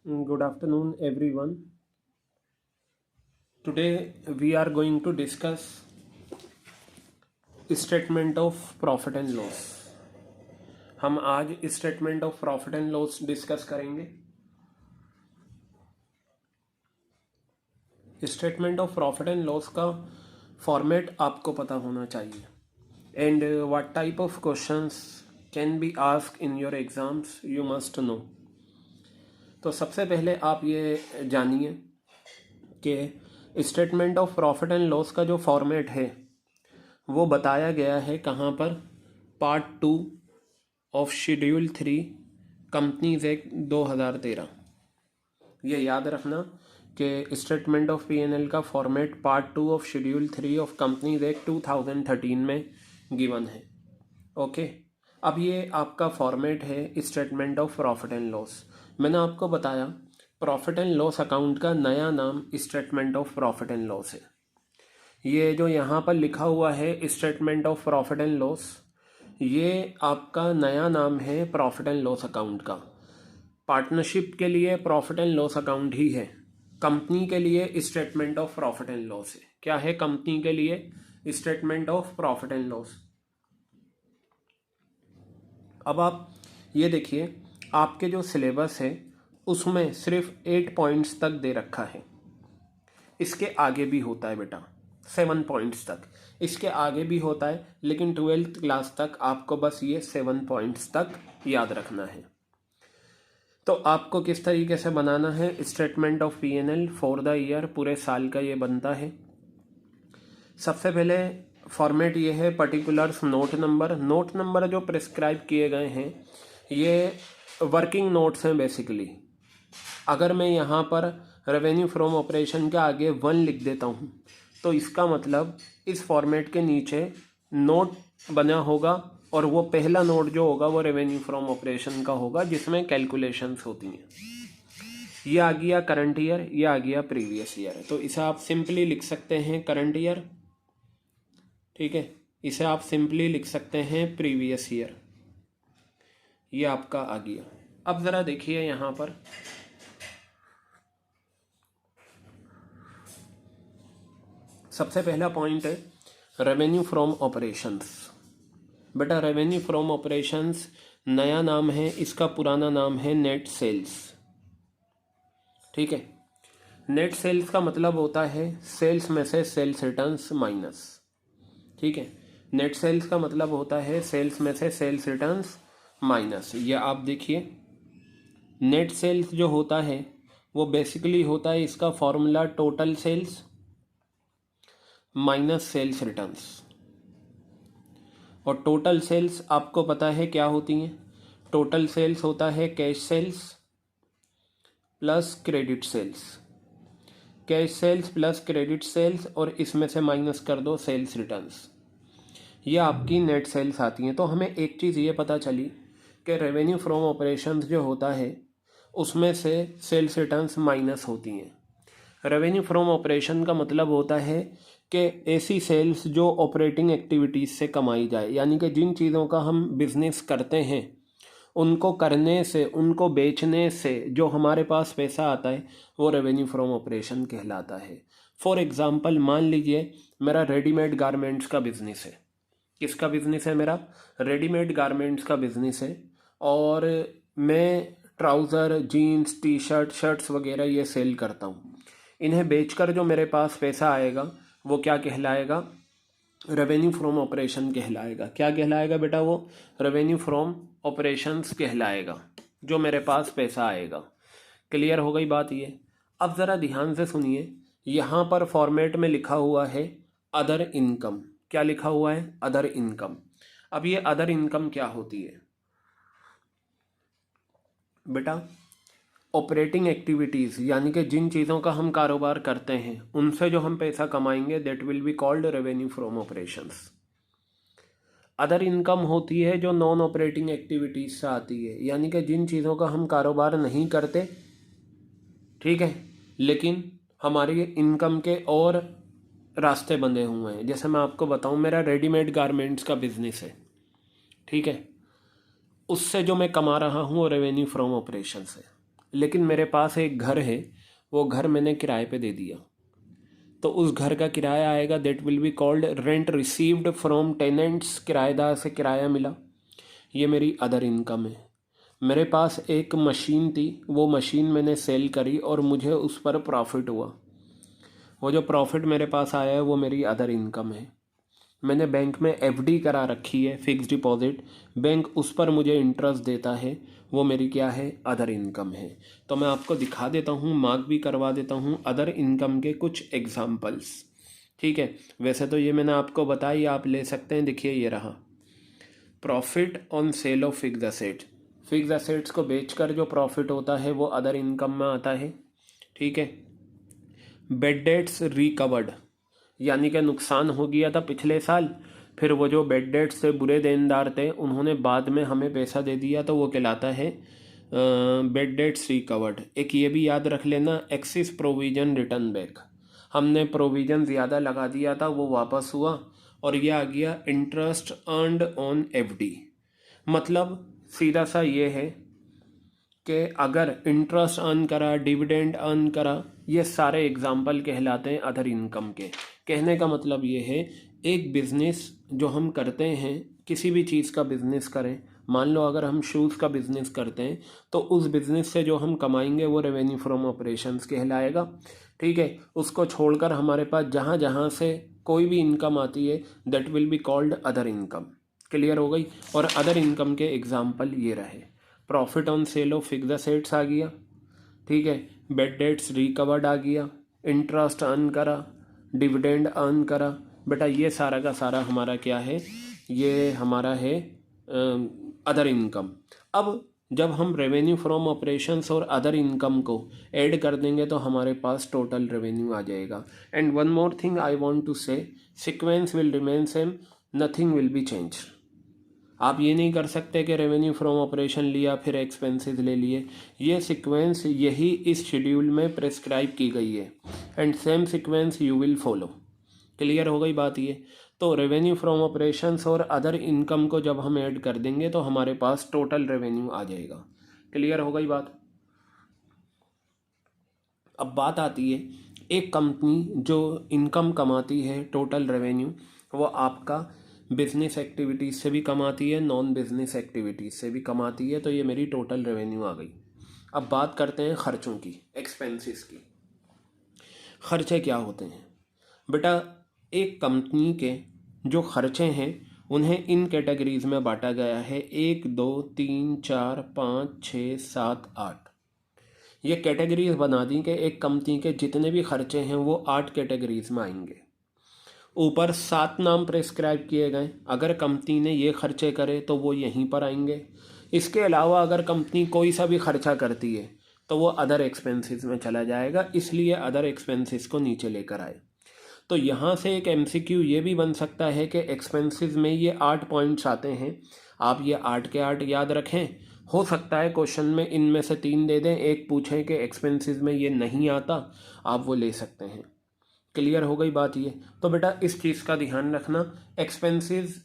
Good afternoon, everyone. Today we are going to discuss statement of profit and loss. हम आज statement of profit and loss discuss करेंगे. Statement of profit and loss का format आपको पता होना चाहिए. And what type of questions can be asked in your exams you must know. तो सबसे पहले आप ये जानिए कि statement of profit and loss का जो फॉर्मेट है वो बताया गया है कहाँ पर. Part 2 of schedule 3 companies act 2013. ये याद रखना कि स्टेटमेंट ऑफ पी.एन.एल का format part 2 of schedule 3 of companies act 2013 में गिवन है. ओके, अब ये आपका फॉर्मेट है statement of profit and loss. मैंने आपको बताया प्रॉफिट एंड लॉस अकाउंट का नया नाम statement of profit and loss है. ये जो यहाँ पर लिखा हुआ है statement of profit and loss, ये आपका नया नाम है प्रॉफिट एंड लॉस अकाउंट का. पार्टनरशिप के लिए प्रॉफिट एंड लॉस अकाउंट ही है, कंपनी के लिए statement of profit and loss है. क्या है कंपनी के लिए statement of profit and loss. अब आप ये देखिए आपके जो सिलेबस है उसमें सिर्फ 8 पॉइंट्स तक दे रखा है. इसके आगे भी होता है बेटा 7 पॉइंट्स तक, इसके आगे भी होता है, लेकिन 12th क्लास तक आपको बस ये 7 पॉइंट्स तक याद रखना है. तो आपको किस तरीके से बनाना है statement of P N L for the year, पूरे साल का ये बनता है. सबसे पहले फॉर्मेट ये है particulars note number. Note number जो प्रिस्क्राइब किए गए हैं ये वर्किंग नोट्स हैं बेसिकली. अगर मैं यहाँ पर रेवेन्यू फ्रॉम ऑपरेशन के आगे 1 लिख देता हूँ तो इसका मतलब इस फॉर्मेट के नीचे नोट बना होगा और वो पहला नोट जो होगा वो रेवेन्यू फ्रॉम ऑपरेशन का होगा जिसमें कैलकुलेशंस होती हैं. ये आ गया करंट ईयर, ये आ गया प्रीवियस ईयर. तो इसे आप सिंपली लिख सकते हैं करंट ईयर, ठीक है. इसे आप सिंपली लिख सकते हैं प्रीवियस ईयर. ये आपका आ गया. अब ज़रा देखिए यहाँ पर सबसे पहला पॉइंट है रेवेन्यू फ्रॉम ऑपरेशंस. बेटा रेवेन्यू फ्रॉम ऑपरेशंस नया नाम है, इसका पुराना नाम है नेट सेल्स. ठीक है, नेट सेल्स का मतलब होता है सेल्स में से सेल्स रिटर्न्स माइनस. ठीक है, नेट सेल्स का मतलब होता है सेल्स में से सेल्स रिटर्न्स माइनस. ये आप देखिए नेट सेल्स जो होता है वो बेसिकली होता है इसका formula total sales minus sales returns. और टोटल सेल्स आपको पता है क्या होती हैं. टोटल सेल्स होता है cash sales plus credit sales. Cash sales plus credit sales और इसमें से माइनस कर दो सेल्स रिटर्न्स. ये आपकी नेट सेल्स आती हैं. तो हमें एक चीज़ ये पता चली कि रेवेन्यू फ्रॉम ऑपरेशंस जो होता है उसमें से सेल्स रिटर्न्स माइनस होती हैं. रेवेन्यू फ्रॉम ऑपरेशन का मतलब होता है कि ऐसी सेल्स जो ऑपरेटिंग एक्टिविटीज़ से कमाई जाए, यानी कि जिन चीज़ों का हम बिजनेस करते हैं उनको करने से, उनको बेचने से जो हमारे पास पैसा आता है वो रेवेन्यू फ्रॉम ऑपरेशन कहलाता है. फॉर एग्ज़ाम्पल मान लीजिए मेरा रेडीमेड गारमेंट्स का बिजनेस है. किसका बिजनेस है मेरा? रेडीमेड गारमेंट्स का बिजनेस है. और मैं trouser, jeans, T shirt, shirts वगैरह ये सेल करता हूँ. इन्हें बेचकर जो मेरे पास पैसा आएगा वो क्या कहलाएगा? रेवेन्यू फ्रॉम ऑपरेशन कहलाएगा. क्या कहलाएगा बेटा? वो रेवेन्यू फ्रॉम ऑपरेशंस कहलाएगा जो मेरे पास पैसा आएगा. क्लियर हो गई बात ये. अब ज़रा ध्यान से सुनिए, यहाँ पर फॉर्मेट में लिखा हुआ है अदर इनकम. क्या लिखा हुआ है? Other income. अब ये अदर इनकम क्या होती है बेटा? ऑपरेटिंग एक्टिविटीज़, यानी कि जिन चीज़ों का हम कारोबार करते हैं उनसे जो हम पैसा कमाएंगे that will be called revenue from operations. Other income होती है जो नॉन ऑपरेटिंग एक्टिविटीज़ से आती है, यानी कि जिन चीज़ों का हम कारोबार नहीं करते, ठीक है, लेकिन हमारी इनकम के और रास्ते बंधे हुए हैं. जैसे मैं आपको बताऊं मेरा रेडीमेड गारमेंट्स का बिजनेस है, ठीक है, उससे जो मैं कमा रहा हूँ वो रेवेन्यू फ्रॉम ऑपरेशन से. लेकिन मेरे पास एक घर है, वो घर मैंने किराए पे दे दिया, तो उस घर का किराया आएगा, that will be called rent received from tenants, किराएदार से किराया मिला, ये मेरी अदर इनकम है। मेरे पास एक मशीन थी, वो मशीन मैंने सेल करी और मुझे उस पर प्रॉफिट हुआ, वो जो प्रॉफिट मेरे पास आया है वो मेरी अदर इनकम है। मैंने बैंक में एफडी करा रखी है, फिक्स डिपॉजिट, बैंक उस पर मुझे इंटरेस्ट देता है, वो मेरी क्या है, अदर इनकम है। तो मैं आपको दिखा देता हूँ, मार्क भी करवा देता हूँ अदर इनकम के कुछ एग्जाम्पल्स, ठीक है। वैसे तो ये मैंने आपको बताई, आप ले सकते हैं, देखिए ये रहा, profit on sale of fix asset, fix assets को बेचकर जो प्रॉफिट होता है वो अदर इनकम में आता है, ठीक है। बेड डेट्स रिकवर्ड, यानी कि नुकसान हो गया था पिछले साल, फिर वो जो बेड डेट्स से बुरे देनदार थे उन्होंने बाद में हमें पैसा दे दिया, तो वो कहलाता है बेड डेट्स रिकवर्ड। एक ये भी याद रख लेना, एक्सिस प्रोविजन रिटर्न बैक, हमने प्रोविजन ज़्यादा लगा दिया था, वो वापस हुआ, और ये आ गया इंटरेस्ट अर्नड ऑन एफडी। मतलब सीधा सा ये है कि अगर इंटरेस्ट अर्न करा, डिविडेंड अर्न करा, ये सारे एग्जाम्पल कहलाते हैं अदर इनकम के। कहने का मतलब ये है, एक बिज़नेस जो हम करते हैं, किसी भी चीज़ का बिज़नेस करें, मान लो अगर हम शूज़ का बिज़नेस करते हैं तो उस बिज़नेस से जो हम कमाएंगे वो रेवेन्यू फ्रॉम ऑपरेशंस कहलाएगा, ठीक है। उसको छोड़कर हमारे पास जहाँ जहाँ से कोई भी इनकम आती है that will be called other income. Clear हो गई। और अदर इनकम के एग्जाम्पल ये रहे, profit on sale of fixed assets आ गया, ठीक है, बेड डेट्स रिकवर्ड आ गया, इंटरेस्ट अर्न करा, डिविडेंड अर्न करा, बेटा ये सारा का सारा हमारा क्या है, ये हमारा है अदर इनकम। अब जब हम रेवेन्यू फ्रॉम ऑपरेशंस और अदर इनकम को ऐड कर देंगे तो हमारे पास टोटल रेवेन्यू आ जाएगा। And one more thing I want to say, sequence will remain same, nothing will be change. आप ये नहीं कर सकते कि रेवेन्यू फ्रॉम ऑपरेशन लिया फिर एक्सपेंसेस ले लिए, ये सीक्वेंस यही इस शेड्यूल में प्रेस्क्राइब की गई है, and same sequence you will follow. Clear हो गई बात ये। तो रेवेन्यू फ्रॉम ऑपरेशंस और अदर इनकम को जब हम ऐड कर देंगे तो हमारे पास टोटल रेवेन्यू आ जाएगा। क्लियर हो गई बात। अब बात आती है, एक कंपनी जो इनकम कमाती है टोटल रेवेन्यू, वो आपका बिजनेस एक्टिविटीज़ से भी कमाती है, नॉन बिजनेस एक्टिविटीज़ से भी कमाती है, तो ये मेरी टोटल रेवेन्यू आ गई। अब बात करते हैं खर्चों की, एक्सपेंसेस की। खर्चे क्या होते हैं बेटा, एक कंपनी के जो खर्चे हैं उन्हें इन कैटेगरीज में बांटा गया है, 1 2 3 4 5 6 7 8। ये कैटेगरीज बना दी कि एक कंपनी के जितने भी खर्चे हैं वो 8 कैटेगरीज में आएंगे। ऊपर 7 नाम प्रेस्क्राइब किए गए, अगर कंपनी ने ये खर्चे करे तो वो यहीं पर आएंगे। इसके अलावा अगर कंपनी कोई सा भी खर्चा करती है तो वो अदर एक्सपेंसेस में चला जाएगा, इसलिए अदर एक्सपेंसेस को नीचे लेकर आए। तो यहाँ से एक एमसीक्यू ये भी बन सकता है कि एक्सपेंसेस में ये 8 पॉइंट्स आते हैं, आप ये 8 के 8 याद रखें। हो सकता है क्वेश्चन में इनमें से 3 दे दें, एक पूछें कि एक्सपेंसेस में ये नहीं आता, आप वो ले सकते हैं। क्लियर हो गई बात ये। तो बेटा इस चीज़ का ध्यान रखना, एक्सपेंसेस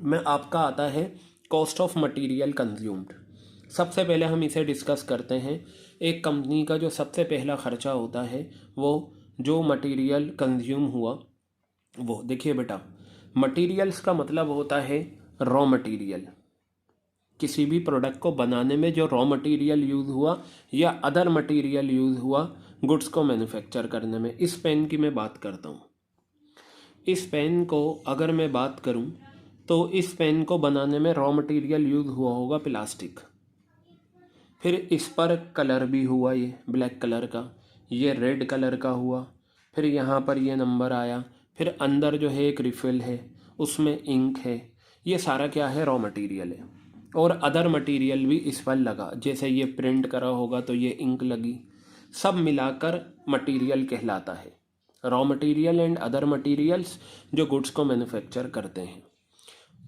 में आपका आता है कॉस्ट ऑफ मटेरियल कंज्यूम्ड। सबसे पहले हम इसे डिस्कस करते हैं। एक कंपनी का जो सबसे पहला खर्चा होता है वो जो मटेरियल कंज्यूम हुआ वो, देखिए बेटा मटेरियल्स का मतलब होता है रॉ मटेरियल। किसी भी प्रोडक्ट को बनाने में जो रॉ मटेरियल यूज़ हुआ या अदर मटेरियल यूज़ हुआ गुड्स को मैन्युफैक्चर करने में। इस पेन की मैं बात करता हूँ, इस पेन को अगर मैं बात करूँ तो इस पेन को बनाने में रॉ मटेरियल यूज़ हुआ होगा प्लास्टिक, फिर इस पर कलर भी हुआ, ये ब्लैक कलर का, ये रेड कलर का हुआ, फिर यहाँ पर ये नंबर आया, फिर अंदर जो है एक रिफिल है उसमें इंक है, ये सारा क्या है, रॉ मटेरियल है। और अदर मटेरियल भी इस पर लगा, जैसे ये प्रिंट करा होगा तो ये इंक लगी, सब मिलाकर मटेरियल कहलाता है। Raw material and other materials जो गुड्स को मैन्युफैक्चर करते हैं।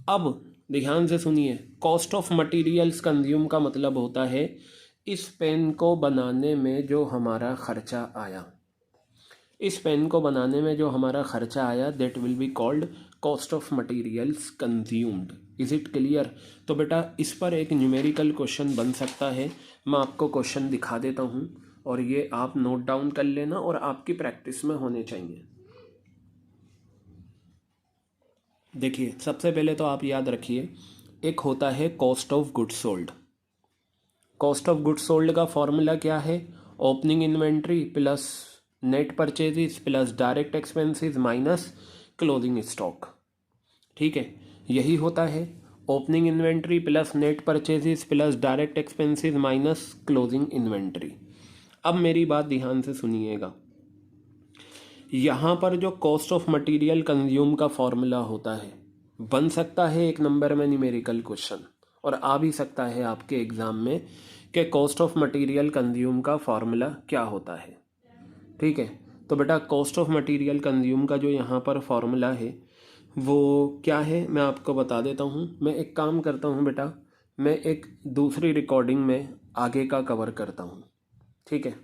अब ध्यान से सुनिए, कॉस्ट ऑफ मटेरियल्स कंज्यूम का मतलब होता है इस पेन को बनाने में जो हमारा खर्चा आया, इस पेन को बनाने में जो हमारा खर्चा आया that will be called cost of materials consumed. Is it clear? तो बेटा इस पर एक न्यूमेरिकल क्वेश्चन बन सकता है। मैं आपको क्वेश्चन दिखा देता हूँ और ये आप नोट डाउन कर लेना और आपकी प्रैक्टिस में होने चाहिए। देखिए सबसे पहले तो आप याद रखिए, एक होता है cost of goods sold. Cost of goods sold का फॉर्मूला क्या है? Opening inventory plus net purchases plus direct expenses minus closing stock. ठीक है, यही होता है opening inventory plus net purchases plus direct expenses minus closing inventory. अब मेरी बात ध्यान से सुनिएगा, यहाँ पर जो कॉस्ट ऑफ मटेरियल कंज्यूम का फॉर्मूला होता है, बन सकता है एक नंबर में न्यूमेरिकल क्वेश्चन और आ भी सकता है आपके एग्जाम में कि कॉस्ट ऑफ मटेरियल कंज्यूम का फॉर्मूला क्या होता है। ठीक है, तो बेटा कॉस्ट ऑफ मटेरियल कंज्यूम का जो यहाँ पर फॉर्मूला है वो क्या है मैं आपको बता देता हूँ। मैं एक काम करता हूँ बेटा, मैं एक दूसरी रिकॉर्डिंग में आगे का कवर करता हूँ। ठीक है।